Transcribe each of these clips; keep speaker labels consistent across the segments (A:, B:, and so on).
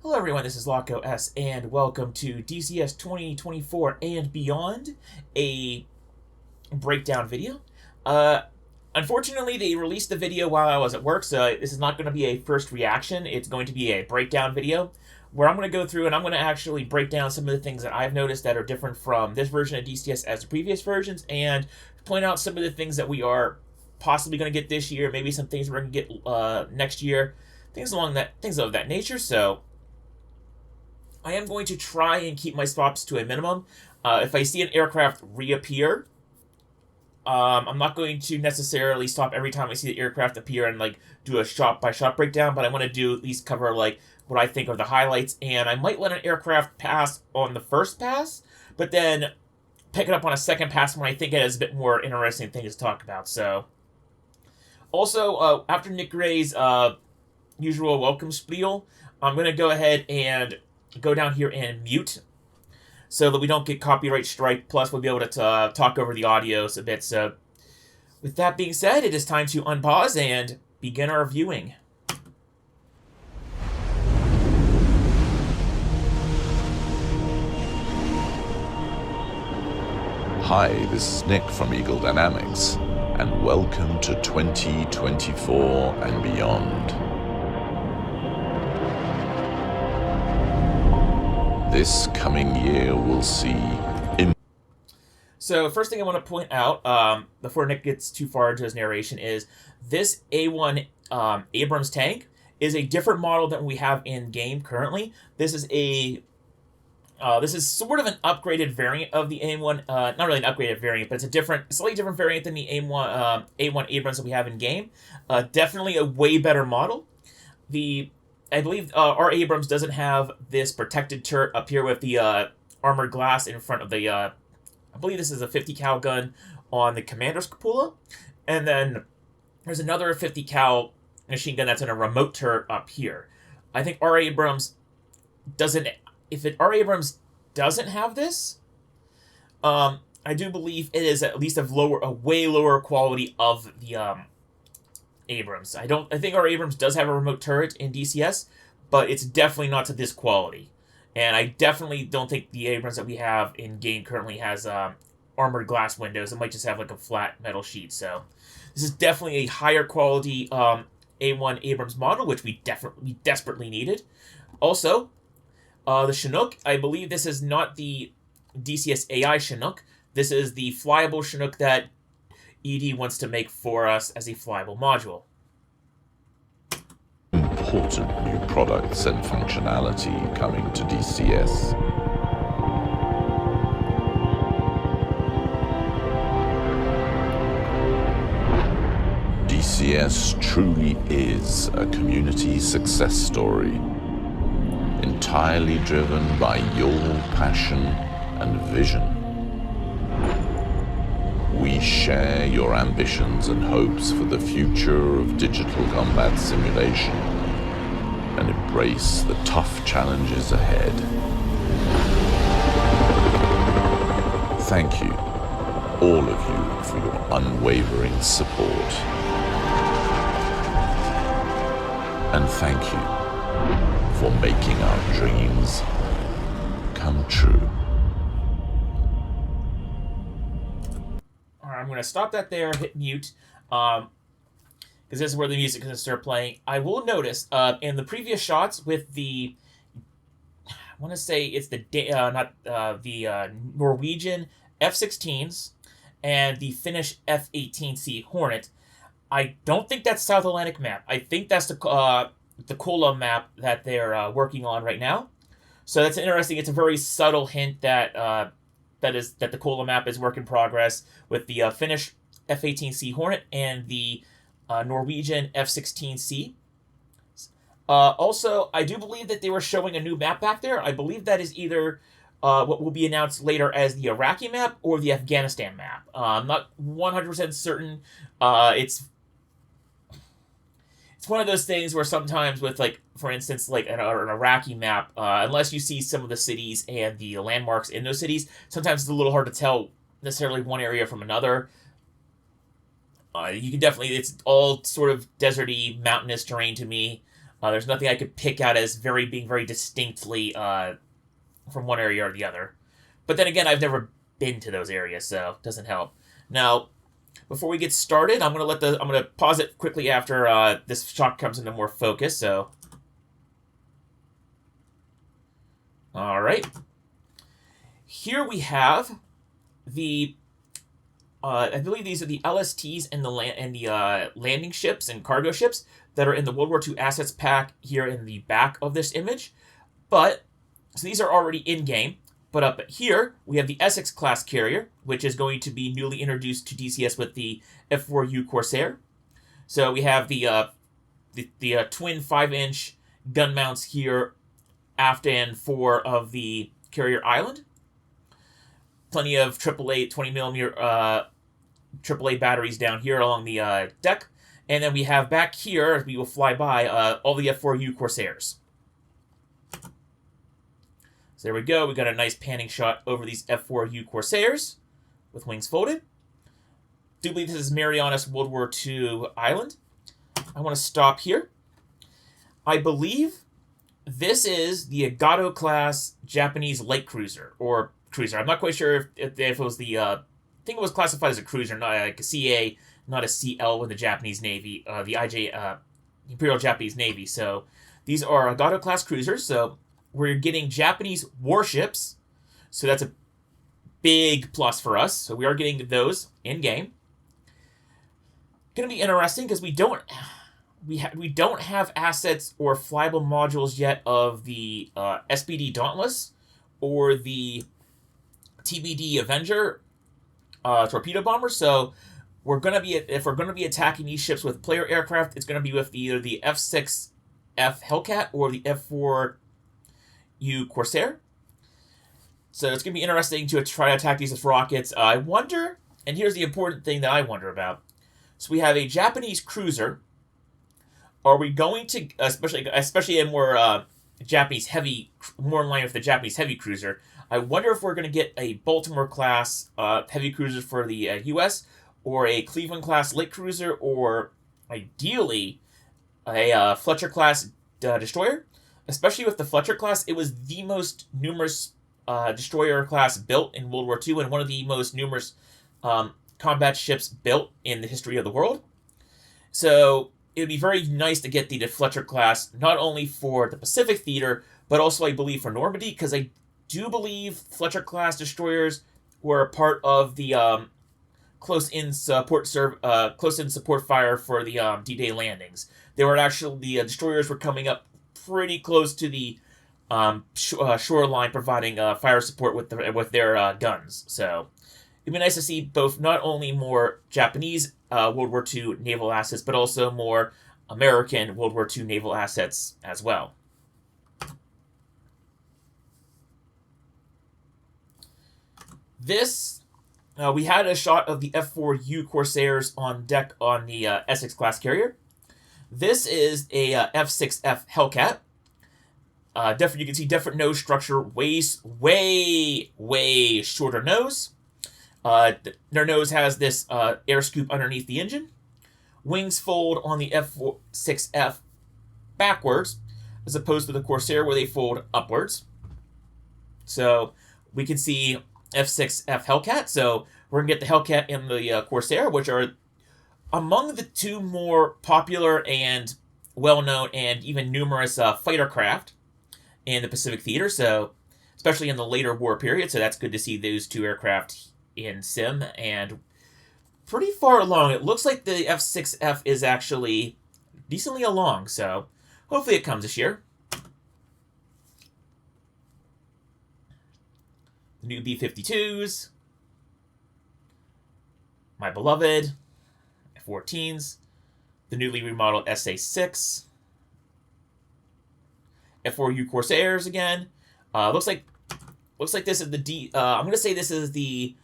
A: Hello everyone, this is Loco S, and welcome to DCS 2024 and Beyond, a breakdown video. Unfortunately, they released the video while I was at work, so this is not going to be a first reaction. It's going to be a breakdown video, where I'm going to go through and I'm going to actually break down some of the things that I've noticed that are different from this version of DCS as the previous versions, and point out some of the things that we are possibly going to get this year, maybe some things we're going to get next year, things of that nature. So I am going to try and keep my swaps to a minimum. If I see an aircraft reappear, I'm not going to necessarily stop every time I see the aircraft appear and do a shot-by-shot breakdown, but I want to do at least cover what I think are the highlights, and I might let an aircraft pass on the first pass, but then pick it up on a second pass when I think it has a bit more interesting things to talk about. So, also, after Nick Gray's usual welcome spiel, I'm going to go ahead and go down here and mute so that we don't get copyright strike, plus we'll be able to talk over the audios a bit. So with that being said, it is time to unpause and begin our viewing.
B: Hi, this is Nick from Eagle Dynamics, and welcome to 2024 and beyond. This coming year will see...
A: So first thing I want to point out, before Nick gets too far into his narration, is this A1 Abrams tank is a different model than we have in game currently. This is sort of an upgraded variant of the A1. Not really an upgraded variant, but it's a slightly different variant than the A1 Abrams that we have in game. Definitely a way better model. I believe our Abrams doesn't have this protected turret up here with the armored glass in front of the, I believe this is a 50 cal gun on the commander's cupola. And then there's another 50 cal machine gun that's in a remote turret up here. I think our Abrams doesn't, our Abrams doesn't have this, I do believe it is at least a way lower quality of the, Abrams. I think our Abrams does have a remote turret in DCS, but it's definitely not to this quality. And I definitely don't think the Abrams that we have in game currently has armored glass windows. It might just have a flat metal sheet. So this is definitely a higher quality A1 Abrams model, which we desperately needed. Also, the Shinook, I believe this is not the DCS AI Shinook. This is the flyable Shinook that ED wants to make for us as a flyable module.
B: Important new products and functionality coming to DCS. DCS truly is a community success story, entirely driven by your passion and vision. We share your ambitions and hopes for the future of digital combat simulation and embrace the tough challenges ahead. Thank you, all of you, for your unwavering support. And thank you for making our dreams come true.
A: I'm going to stop that there, hit mute, because this is where the music is going to start playing. I will notice, in the previous shots with the, I want to say it's the Norwegian F-16s and the Finnish F-18C Hornet, I don't think that's South Atlantic map. I think that's the Kola map that they're working on right now. So that's interesting. It's a very subtle hint that the Kola map is work in progress with the Finnish F-18C Hornet and the Norwegian F-16C. Also, I do believe that they were showing a new map back there. I believe that is either what will be announced later as the Iraqi map or the Afghanistan map. I'm not 100% certain. It's one of those things where sometimes with, for instance, an Iraqi map, unless you see some of the cities and the landmarks in those cities, sometimes it's a little hard to tell necessarily one area from another. You can definitely, it's all sort of deserty, mountainous terrain to me. There's nothing I could pick out as being very distinctly from one area or the other. But then again, I've never been to those areas, so it doesn't help. Now, before we get started, I'm gonna pause it quickly after this shot comes into more focus. So, all right, here we have the. I believe these are the LSTs and the landing ships and cargo ships that are in the World War II assets pack here in the back of this image. But so these are already in game. But up here, we have the Essex class carrier, which is going to be newly introduced to DCS with the F4U Corsair. So we have the twin 5-inch gun mounts here, aft and fore of the carrier island. Plenty of AAA 20mm AAA batteries down here along the deck. And then we have back here, as we will fly by, all the F4U Corsairs. So there we go. We got a nice panning shot over these F4U Corsairs with wings folded. Do believe this is Maranis World War II island. I want to stop here. I believe this is the Agato class Japanese light cruiser or cruiser. I'm not quite sure if it was the. I think it was classified as a cruiser, not like a CA, not a CL in the Japanese Navy, the IJ Imperial Japanese Navy. So these are Agato class cruisers. So we're getting Japanese warships, so that's a big plus for us. So we are getting those in game. Going to be interesting because we don't have assets or flyable modules yet of the SBD Dauntless or the TBD Avenger torpedo bomber. So if we're gonna be attacking these ships with player aircraft, it's going to be with either the F6F Hellcat or the F4U Corsair. So it's going to be interesting to try to attack these with rockets. I wonder, and here's the important thing that I wonder about. So we have a Japanese cruiser. Are we going to, especially a more Japanese heavy, more in line with the Japanese heavy cruiser, I wonder if we're going to get a Baltimore class heavy cruiser for the U.S. or a Cleveland class light cruiser, or ideally a Fletcher class destroyer. Especially with the Fletcher class, it was the most numerous destroyer class built in World War II and one of the most numerous combat ships built in the history of the world. So it would be very nice to get the Fletcher class, not only for the Pacific theater, but also I believe for Normandy, because I do believe Fletcher class destroyers were a part of the close-in support fire for the D-Day landings. They were actually, the destroyers were coming up pretty close to the shoreline, providing fire support with their guns. So it'd be nice to see both, not only more Japanese World War II naval assets, but also more American World War II naval assets as well. This, we had a shot of the F4U Corsairs on deck on the Essex class carrier. This is a F6F Hellcat. You can see different nose structure, way shorter nose. Their nose has this air scoop underneath the engine. Wings fold on the F6F backwards, as opposed to the Corsair where they fold upwards. So we can see F6F Hellcat. So we're going to get the Hellcat and the Corsair, which are among the two more popular and well-known and even numerous fighter craft in the Pacific theater, so especially in the later war period. So that's good to see those two aircraft in sim and pretty far along. It looks like the F6F is actually decently along, so hopefully it comes this year. The new B-52s, my beloved F-14s, the newly remodeled SA-6, F4U Corsairs again. Looks like this is the I'm gonna say this is the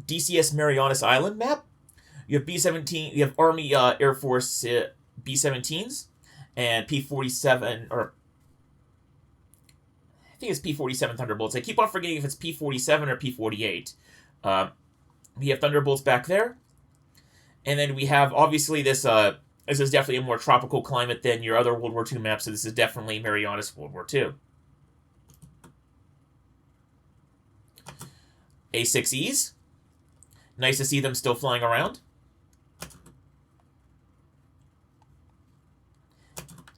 A: DCS Marianas Island map. You have B-17. You have Army Air Force B-17s and P-47, or I think it's P-47 Thunderbolts. I keep on forgetting if it's P-47 or P-48. We have Thunderbolts back there. And then we have, obviously, this This is definitely a more tropical climate than your other World War II maps, so this is definitely Marianas World War II. A6Es. Nice to see them still flying around.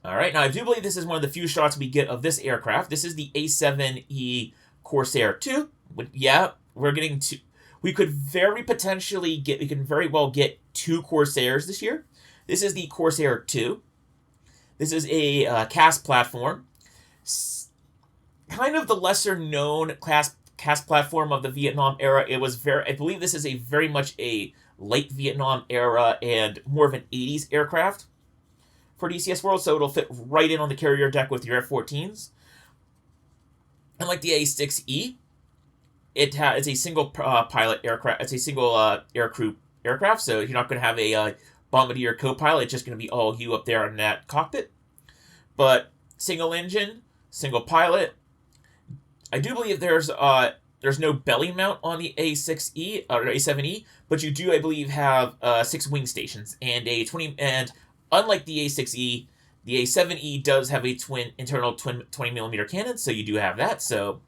A: Alright, now I do believe this is one of the few shots we get of this aircraft. This is the A7E Corsair 2. Yeah, we're getting two. We could very well get 2 Corsairs this year. This is the Corsair 2. This is a cast platform. Kind of the lesser known cast platform of the Vietnam era. I believe this is very much a late Vietnam era and more of an 80s aircraft for DCS World, so it'll fit right in on the carrier deck with your F-14s. Unlike the A6E, it's a single pilot aircraft. It's a single aircrew aircraft, so you're not going to have a bombardier co-pilot. It's just going to be all you up there in that cockpit. But single engine, single pilot. I do believe there's no belly mount on the A6E or A7E, but you do, I believe, have 6 wing stations and unlike the A6E, the A7E does have a internal 20mm cannon, so you do have that. So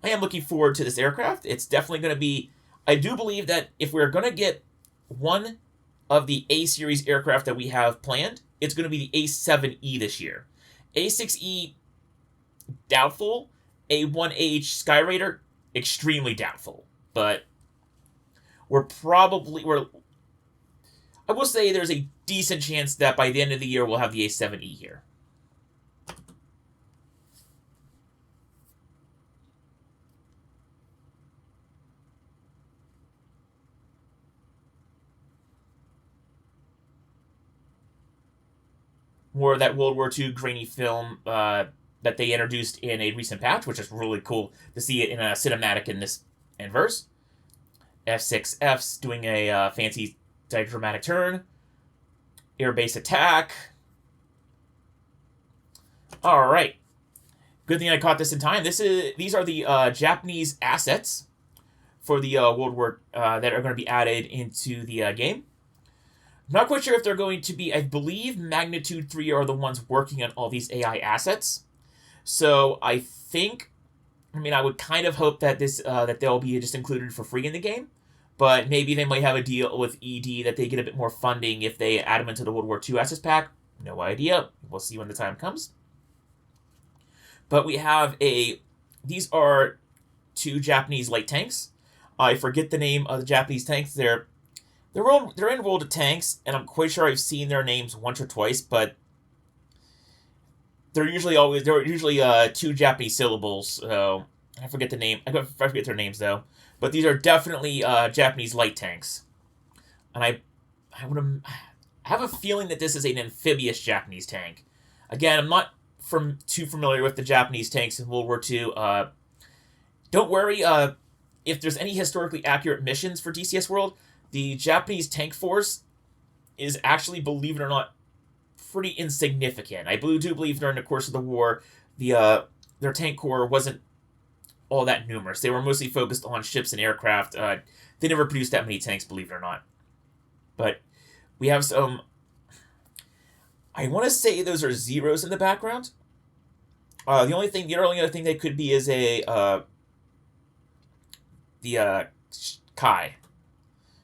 A: I am looking forward to this aircraft. It's definitely going to be... I do believe that if we're going to get one of the A-series aircraft that we have planned, it's going to be the A7E this year. A6E, doubtful. A1H Skyraider, extremely doubtful. But I will say there's a decent chance that by the end of the year we'll have the A7E here. More of that World War II grainy film that they introduced in a recent patch, which is really cool to see it in a cinematic in this inverse. F6F's doing a fancy dramatic turn. Airbase attack. Alright. Good thing I caught this in time. These are the Japanese assets for the World War that are going to be added into the game. I'm not quite sure if they're going to be... I believe Magnitude 3 are the ones working on all these AI assets. So I think... I would kind of hope that that they'll be just included for free in the game. But maybe they might have a deal with ED that they get a bit more funding if they add them into the World War II assets pack. No idea. We'll see when the time comes. But we have these are 2 Japanese light tanks. I forget the name of the Japanese tanks. They're in World of Tanks, and I'm quite sure I've seen their names once or twice, but they're usually 2 Japanese syllables. So I forget the name. I forget their names though. But these are definitely Japanese light tanks, and I have a feeling that this is an amphibious Japanese tank. Again, I'm not too familiar with the Japanese tanks in World War II. Don't worry. If there's any historically accurate missions for DCS World, the Japanese tank force is actually, believe it or not, pretty insignificant. I do believe during the course of the war, their tank corps wasn't all that numerous. They were mostly focused on ships and aircraft. They never produced that many tanks, believe it or not. But we have some... I want to say those are zeros in the background. The only other thing they could be is the Kai.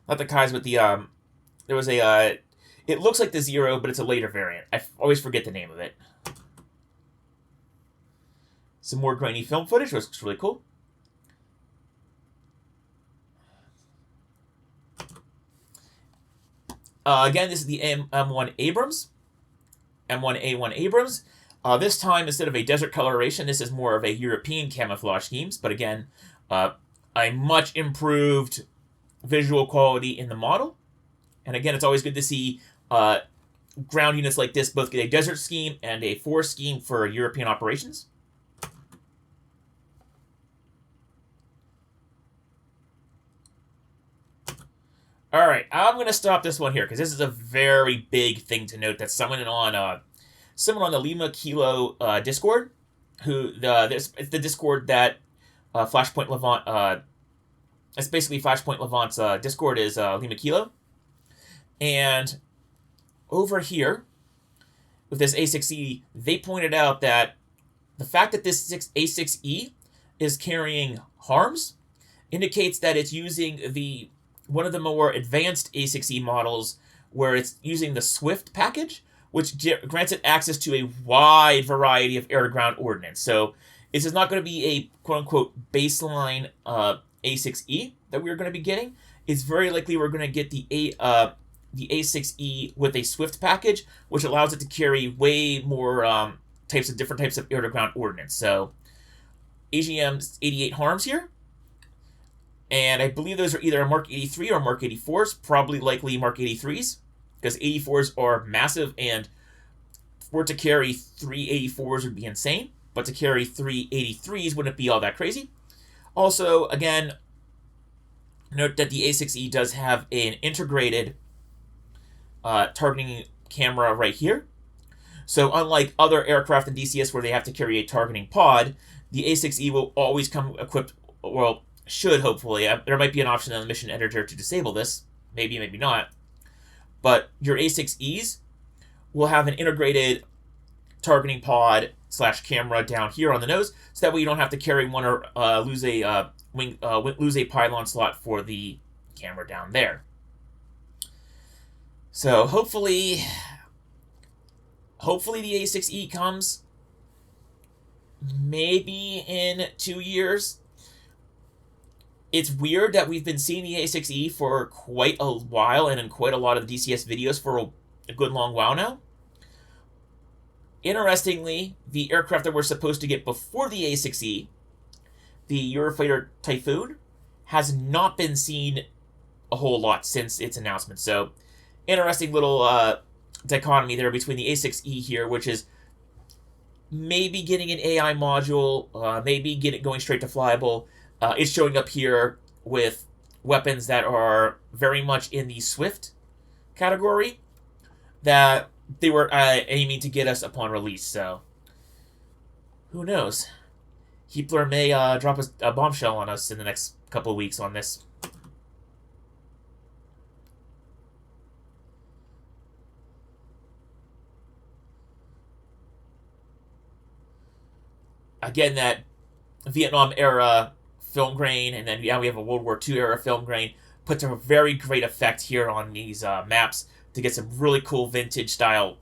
A: Not the Kais, but there was a... it looks like the Zero, but it's a later variant. I always forget the name of it. Some more grainy film footage, which looks really cool. Again, this is the M1 Abrams. M1A1 Abrams. This time, instead of a desert coloration, this is more of a European camouflage schemes. But again, a much improved visual quality in the model. And again, it's always good to see ground units like this both get a desert scheme and a forest scheme for European operations. Alright, I'm going to stop this one here, because this is a very big thing to note that someone on the Lima Kilo Discord, it's the Discord that Flashpoint Levant, it's basically Flashpoint Levant's Discord is Lima Kilo, and over here, with this A6E, they pointed out that the fact that this A6E is carrying harms indicates that it's using one of the more advanced A6E models where it's using the Swift package, which grants it access to a wide variety of air-to-ground ordnance. So this is not going to be a quote-unquote baseline A6E that we're going to be getting. It's very likely we're going to get the A6E with a Swift package, which allows it to carry way more different types of air-to-ground ordnance. So AGM's 88 harms here. And I believe those are either a Mark 83 or Mark 84s, probably likely Mark 83s, because 84s are massive, and for it to carry 3 84s would be insane, but to carry 3 83s wouldn't be all that crazy. Also, again, note that the A6E does have an integrated targeting camera right here. So unlike other aircraft in DCS where they have to carry a targeting pod, the A6E will always come equipped, well, should hopefully. There might be an option in the mission editor to disable this. Maybe, maybe not. But your A6Es will have an integrated targeting pod / camera down here on the nose, so that way you don't have to carry one or lose a pylon slot for the camera down there. So hopefully the A6E comes maybe in 2 years. It's weird that we've been seeing the A6E for quite a while and in quite a lot of DCS videos for a good long while now. Interestingly, the aircraft that we're supposed to get before the A6E, the Eurofighter Typhoon, has not been seen a whole lot since its announcement. So, interesting little dichotomy there between the A6E here, which is maybe getting an AI module, maybe going straight to flyable. It's showing up here with weapons that are very much in the Swift category that they were aiming to get us upon release. So, who knows? Heapler may drop a bombshell on us in the next couple of weeks on this. Again, that Vietnam era film grain, and then we have a World War II era film grain, puts a very great effect here on these maps to get some really cool vintage style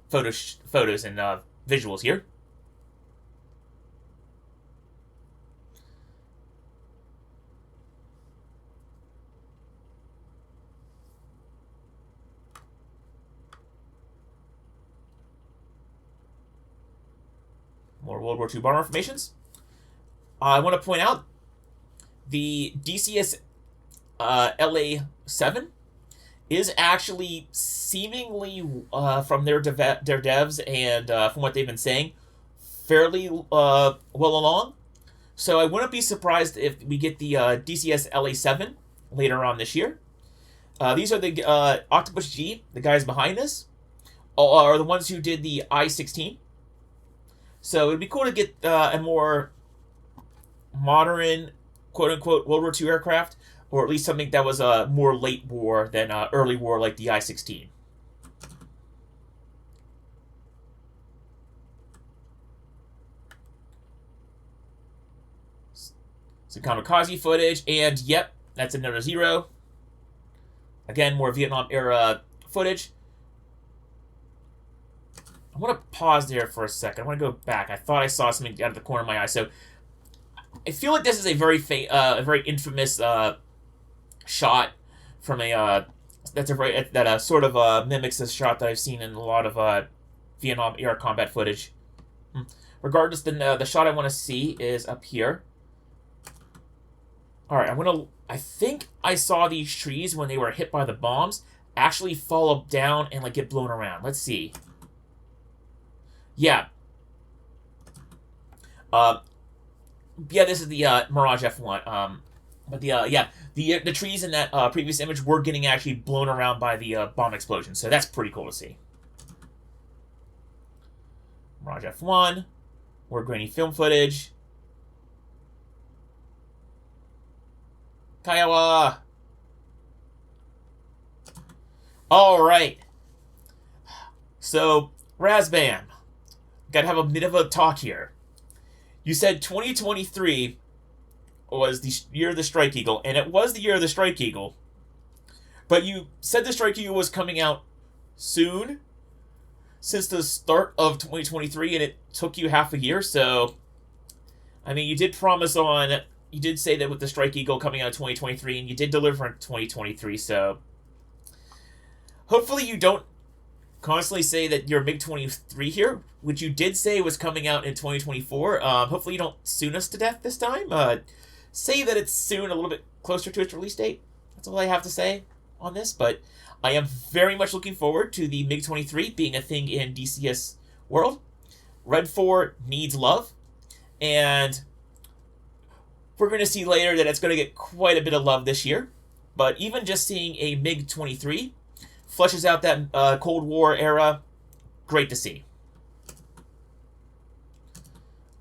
A: photos and visuals here. More World War II bomber formations. I want to point out the DCS LA-7 is actually seemingly, from their devs and from what they've been saying, fairly well along. So I wouldn't be surprised if we get the DCS LA-7 later on this year. These are the Octopus G, the guys behind this, are the ones who did the I-16. So it'd be cool to get a more modern, quote-unquote, World War II aircraft, or at least something that was more late war than early war like the I-16. Some kamikaze footage, and yep, that's another 0. Again, more Vietnam-era footage. I want to pause there for a second. I want to go back. I thought I saw something out of the corner of my eye. So I feel like this is a very infamous shot from a that sort of mimics this shot that I've seen in a lot of Vietnam era combat footage. Regardless, the shot I want to see is up here. All right, I think I saw these trees when they were hit by the bombs actually fall down and like get blown around. Let's see. Yeah. Yeah, this is the Mirage F1. But the trees in that previous image were getting actually blown around by the bomb explosion, so that's pretty cool to see. Mirage F1, more grainy film footage. Kiowa! Alright. So, Razbam, gotta have a bit of a talk here. You said 2023 was the year of the Strike Eagle, and it was the year of the Strike Eagle. But you said the Strike Eagle was coming out soon, since the start of 2023, and it took you half a year, so... I mean, you did promise on... You did say that with the Strike Eagle coming out in 2023, and you did deliver in 2023, so... Hopefully you don't constantly say that you're MiG-23 here, which you did say was coming out in 2024. Hopefully you don't soon us to death this time. Say that it's soon, a little bit closer to its release date. That's all I have to say on this, but I am very much looking forward to the MiG-23 being a thing in DCS World. Red 4 needs love, and we're going to see later that it's going to get quite a bit of love this year. But even just seeing a MiG-23 fleshes out that Cold War era. Great to see.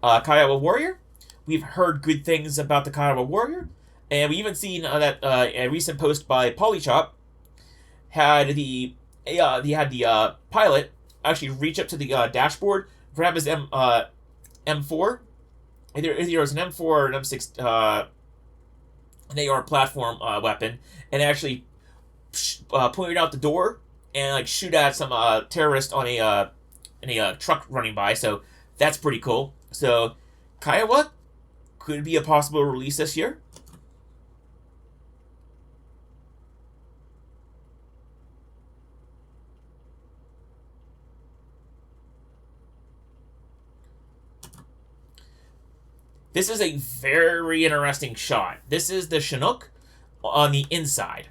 A: Kiowa Warrior. We've heard good things about the Kiowa Warrior, and we even seen that a recent post by Polychop had the pilot actually reach up to the dashboard, grab his M4. Either it was an M4 or an M6 an AR platform weapon, and actually point it out the door and like shoot at some terrorist on a truck running by. So that's pretty cool. So Kiowa could be a possible release this year. This is a very interesting shot. This is the Shinook on the inside.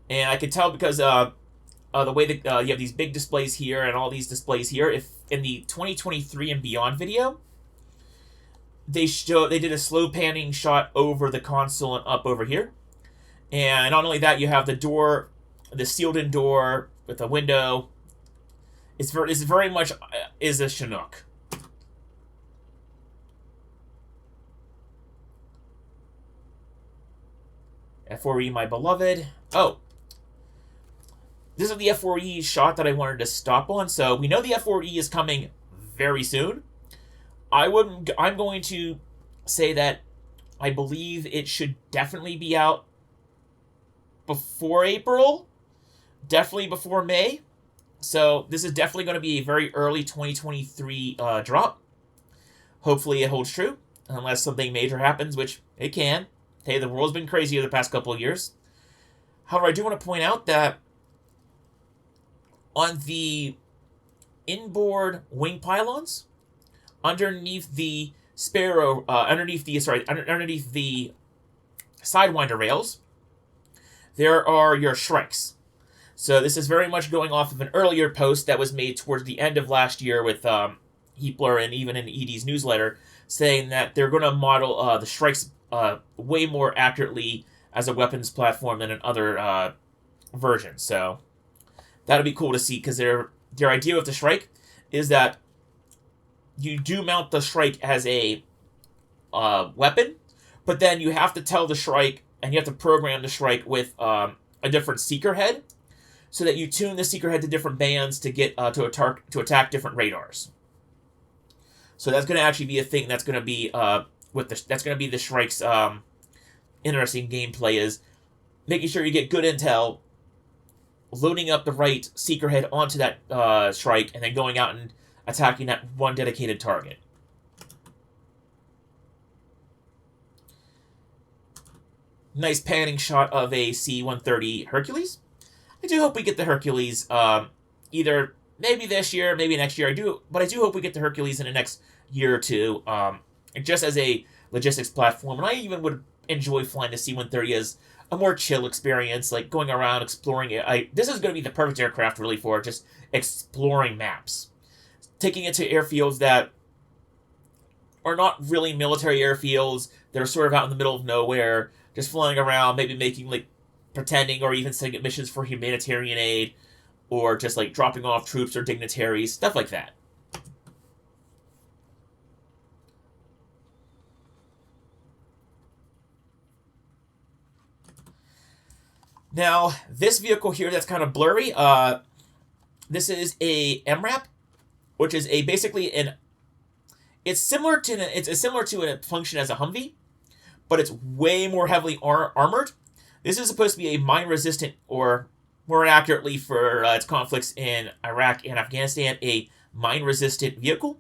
A: And I can tell because the way that you have these big displays here and all these displays here. If in the 2023 and beyond video, they did a slow panning shot over the console and up over here. And not only that, you have the door, the sealed-in door with a window. It's very much is a Shinook. F4E, my beloved. Oh. This is the F4E shot that I wanted to stop on. So we know the F4E is coming very soon. I'm going to say that I believe it should definitely be out before April. Definitely before May. So this is definitely going to be a very early 2023 drop. Hopefully it holds true. Unless something major happens, which it can. Hey, the world's been crazy over the past couple of years. However, I do want to point out that on the inboard wing pylons, underneath the underneath the sidewinder rails, there are your Shrikes. So this is very much going off of an earlier post that was made towards the end of last year with Heapler and even in ED's newsletter, saying that they're going to model the Shrikes way more accurately as a weapons platform than in other versions. So that'll be cool to see, because their idea with the Shrike is that you do mount the Shrike as a weapon, but then you have to tell the Shrike, and you have to program the Shrike with a different seeker head, so that you tune the seeker head to different bands to get to attack different radars. So that's going to actually be a thing that's going to be that's going to be the Shrike's interesting gameplay, is making sure you get good intel, loading up the right seeker head onto that Shrike, and then going out and attacking that one dedicated target. Nice panning shot of a C-130 Hercules. I do hope we get the Hercules either maybe this year, maybe next year. But I do hope we get the Hercules in the next year or two. Just as a logistics platform, and I even would enjoy flying the C-130 as a more chill experience, like going around exploring it. This is going to be the perfect aircraft really for just exploring maps, taking it to airfields that are not really military airfields, that are sort of out in the middle of nowhere, just flying around, maybe making pretending or even setting up missions for humanitarian aid, or just dropping off troops or dignitaries, stuff like that. Now, this vehicle here that's kind of blurry, This is a MRAP, which is a basically an. It's similar to a function as a Humvee, but it's way more heavily armored. This is supposed to be a mine-resistant, or more accurately for its conflicts in Iraq and Afghanistan, a mine-resistant vehicle.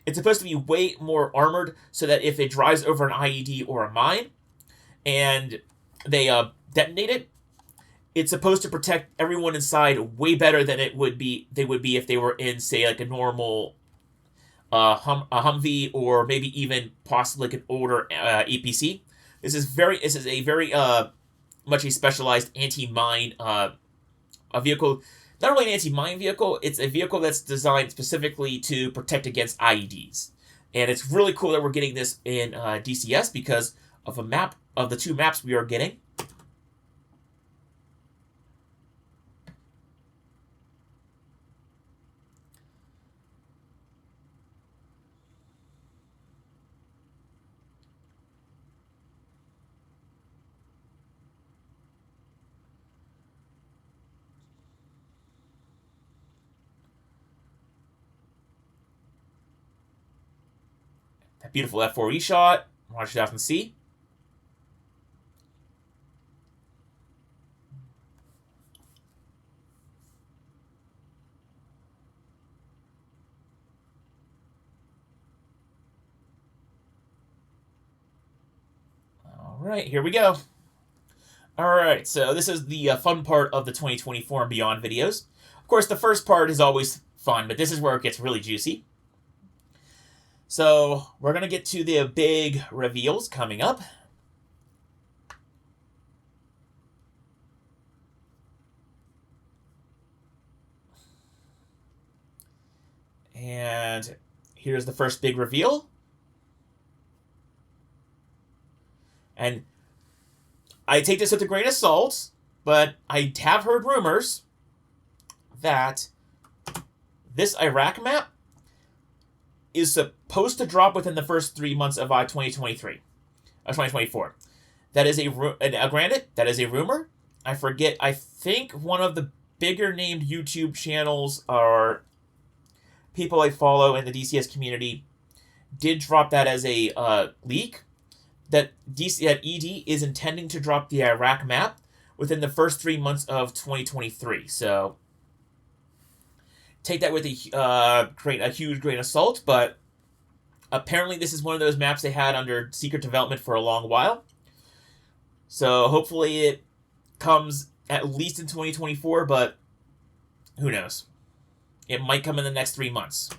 A: It's supposed to be way more armored so that if it drives over an IED or a mine and they detonate it, it's supposed to protect everyone inside way better than they would be if they were in, say, like a normal a Humvee, or maybe even possibly like an older APC. This is a very much a specialized anti-mine a vehicle. Not really an anti-mine vehicle, it's a vehicle that's designed specifically to protect against IEDs. And it's really cool that we're getting this in DCS because of the two maps we are getting. That beautiful F4E shot. Watch it out and see. Alright, here we go. Alright, so this is the fun part of the 2024 and beyond videos. Of course, the first part is always fun, but this is where it gets really juicy. So, we're going to get to the big reveals coming up. And here's the first big reveal. And I take this with a grain of salt, but I have heard rumors that this Iraq map is supposed to drop within the first 3 months of 2024. That is granted, that is a rumor. I think one of the bigger named YouTube channels or people I follow in the DCS community did drop that as a leak. That ED is intending to drop the Iraq map within the first 3 months of 2023. So take that with a huge grain of salt, but apparently this is one of those maps they had under secret development for a long while. So hopefully it comes at least in 2024, but who knows? It might come in the next 3 months.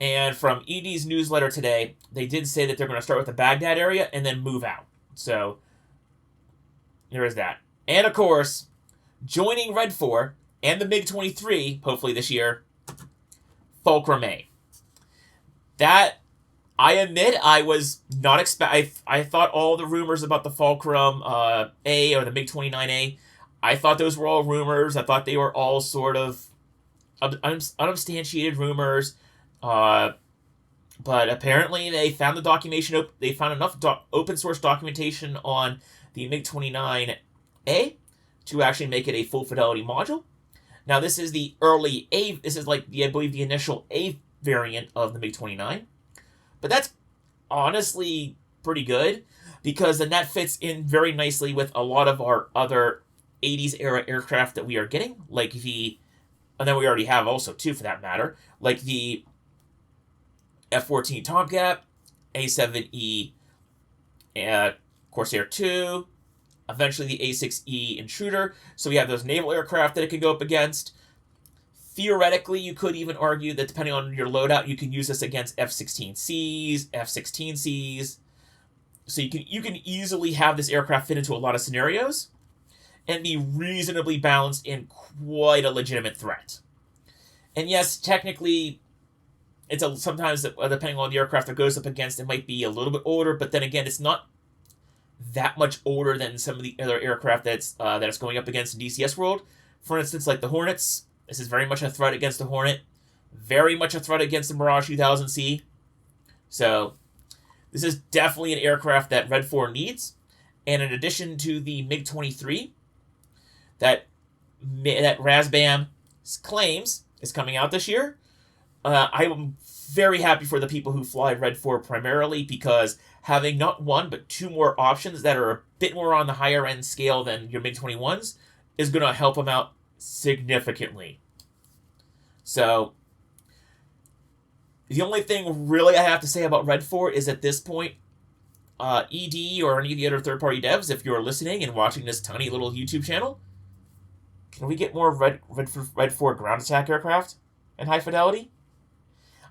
A: And from ED's newsletter today, they did say that they're going to start with the Baghdad area and then move out. So there is that. And of course, joining Red 4 and the MiG-23, hopefully this year, Fulcrum A. That, I admit, I was not I thought all the rumors about the Fulcrum A or the MiG-29A, I thought those were all rumors. I thought they were all sort of unsubstantiated rumors. But apparently they found the documentation. They found enough open source documentation on the MiG-29A to actually make it a full fidelity module. Now this is the early A. This is like I believe the initial A variant of the MiG-29, but that's honestly pretty good because then that fits in very nicely with a lot of our other 80s era aircraft that we are getting, like and then we already have also too for that matter, like the F-14 Tomcat, A-7E Corsair 2, eventually the A-6E Intruder. So we have those naval aircraft that it can go up against. Theoretically, you could even argue that depending on your loadout, you can use this against F-16Cs, F-16Cs. So you can easily have this aircraft fit into a lot of scenarios and be reasonably balanced in quite a legitimate threat. And yes, technically, sometimes depending on the aircraft it goes up against, it might be a little bit older, but then again, it's not that much older than some of the other aircraft that it's going up against in DCS World. For instance, like the Hornets. This is very much a threat against the Hornet. Very much a threat against the Mirage 2000C. So, this is definitely an aircraft that Red 4 needs. And in addition to the MiG-23, that Razbam claims is coming out this year, I'm very happy for the people who fly Red 4 primarily, because having not one but two more options that are a bit more on the higher end scale than your MiG-21s is going to help them out significantly. So, the only thing really I have to say about Red 4 is at this point, ED or any of the other third-party devs, if you're listening and watching this tiny little YouTube channel, can we get more Red 4 ground attack aircraft and high fidelity?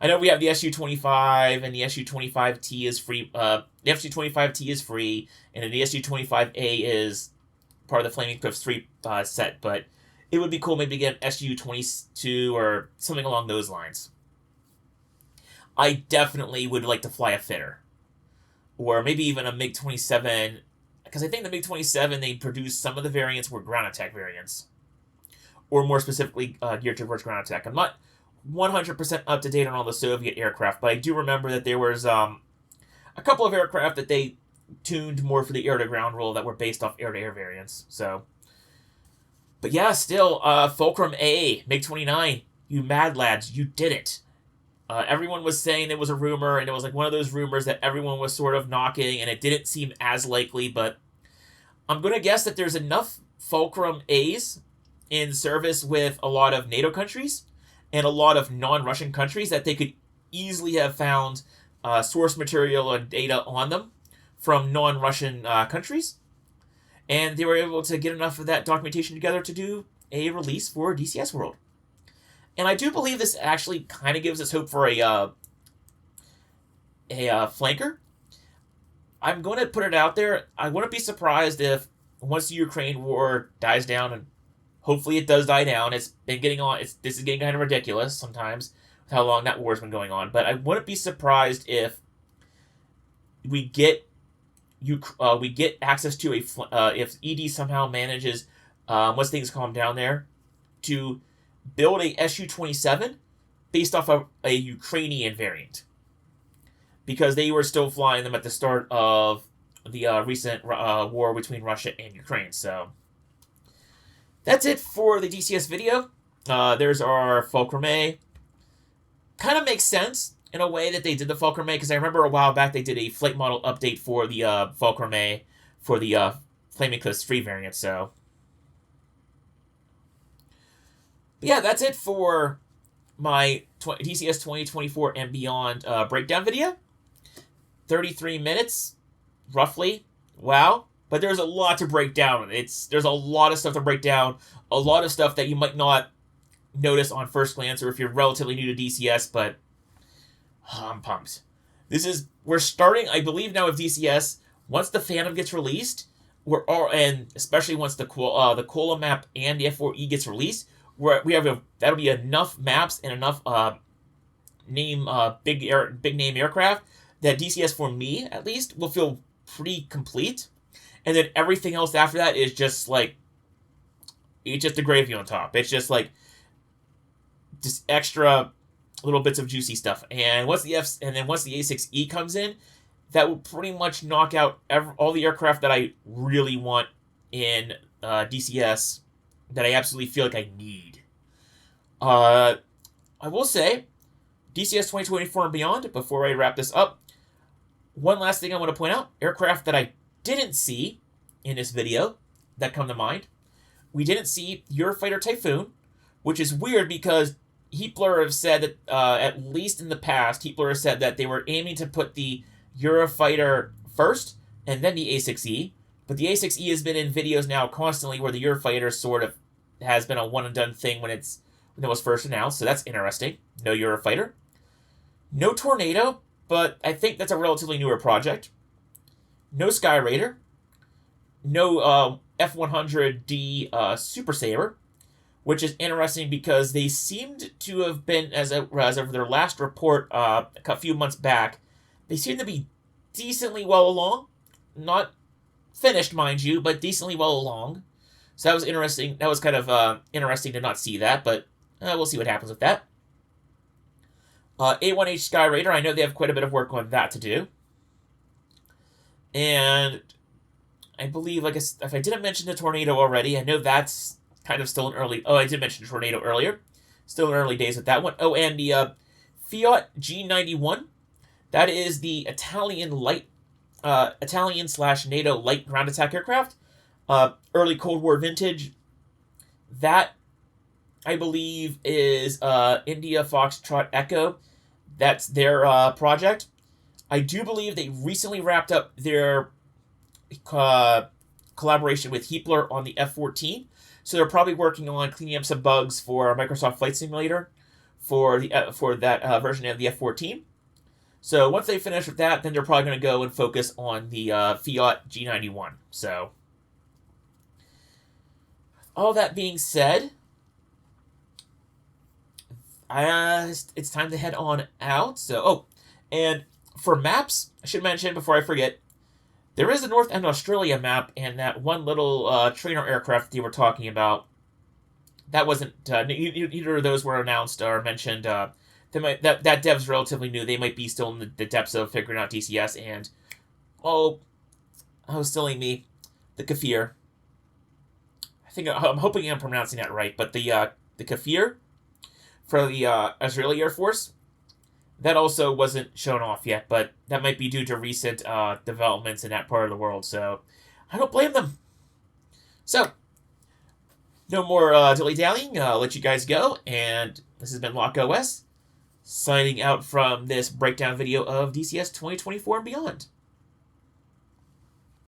A: I know we have the Su-25, and the Su-25T is free. The Su-25T is free, and then the Su-25A is part of the Flaming Cliffs 3 set, but it would be cool maybe to get an Su-22 or something along those lines. I definitely would like to fly a fitter. Or maybe even a MiG-27, because I think the MiG-27, they produced some of the variants were ground attack variants. Or more specifically, geared towards ground attack. I'm not 100% up to date on all the Soviet aircraft, but I do remember that there was a couple of aircraft that they tuned more for the air-to-ground role that were based off air-to-air variants. So, but yeah, still, Fulcrum A, MiG-29, you mad lads, you did it. Everyone was saying it was a rumor, and it was like one of those rumors that everyone was sort of knocking, and it didn't seem as likely, but I'm going to guess that there's enough Fulcrum A's in service with a lot of NATO countries and a lot of non-Russian countries that they could easily have found source material and data on them from non-Russian countries, and they were able to get enough of that documentation together to do a release for DCS World. And I do believe this actually kind of gives us hope for a flanker. I'm going to put it out there. I wouldn't be surprised if once the Ukraine war dies down, and hopefully it does die down. It's been getting on. This is getting kind of ridiculous sometimes with how long that war's been going on. But I wouldn't be surprised if we get access to if ED somehow manages once things calm down there to build a Su-27 based off of a Ukrainian variant, because they were still flying them at the start of the recent war between Russia and Ukraine. So that's it for the DCS video. There's our Fulcrum A. Kind of makes sense in a way that they did the Fulcrum A, because I remember a while back they did a flight model update for the Fulcrum A for the Flaming Cliffs 3 variant. So yeah, that's it for my DCS 2024 and beyond breakdown video. 33 minutes, roughly. Wow. But there's a lot to break down. There's a lot of stuff to break down. A lot of stuff that you might not notice on first glance, or if you're relatively new to DCS, but I'm pumped. We're starting, I believe now with DCS, once the Phantom gets released, and especially once the Cola map and the F4E gets released, that'll be enough maps and enough big name aircraft that DCS, for me at least, will feel pretty complete. And then everything else after that is just like, it's just the gravy on top. It's just like just extra little bits of juicy stuff. And once the A6E comes in, that will pretty much knock out all the aircraft that I really want in DCS, that I absolutely feel like I need. I will say, DCS 2024 and beyond, before I wrap this up, one last thing I want to point out, aircraft that I didn't see in this video that come to mind. We didn't see Eurofighter Typhoon, which is weird because Heatblur have said that, at least in the past, Heatblur has said that they were aiming to put the Eurofighter first and then the A6E. But the A6E has been in videos now constantly where the Eurofighter sort of has been a one-and-done thing when it was first announced, so that's interesting. No Eurofighter. No Tornado, but I think that's a relatively newer project. No Sky Raider. No F-100D Super Sabre, which is interesting because they seemed to have been, as of their last report a few months back, they seem to be decently well along. Not finished, mind you, but decently well along. So that was interesting. That was kind of interesting to not see that, but we'll see what happens with that. A1H Sky Raider, I know they have quite a bit of work on that to do. And I believe, like, if I didn't mention the Tornado already, I know that's kind of still in early... Oh, I did mention the Tornado earlier. Still in early days with that one. Oh, and the Fiat G91. That is the Italian Italian/NATO light ground attack aircraft. Early Cold War vintage. That, I believe, is India Foxtrot Echo. That's their project. I do believe they recently wrapped up their collaboration with Heapler on the F-14. So they're probably working on cleaning up some bugs for Microsoft Flight Simulator for that version of the F-14. So once they finish with that, then they're probably going to go and focus on the Fiat G91. So all that being said, it's time to head on out. So, and for maps, I should mention before I forget, there is a North End Australia map, and that one little trainer aircraft they were talking about, that wasn't, neither of those were announced or mentioned. That dev's relatively new. They might be still in the depths of figuring out DCS, and, silly me, the Kafir. I'm hoping I'm pronouncing that right, but the Kafir for the Israeli Air Force, that also wasn't shown off yet, but that might be due to recent developments in that part of the world, so I don't blame them. So, no more dilly-dallying. I'll let you guys go, and this has been Lock OS, signing out from this breakdown video of DCS 2024 and beyond.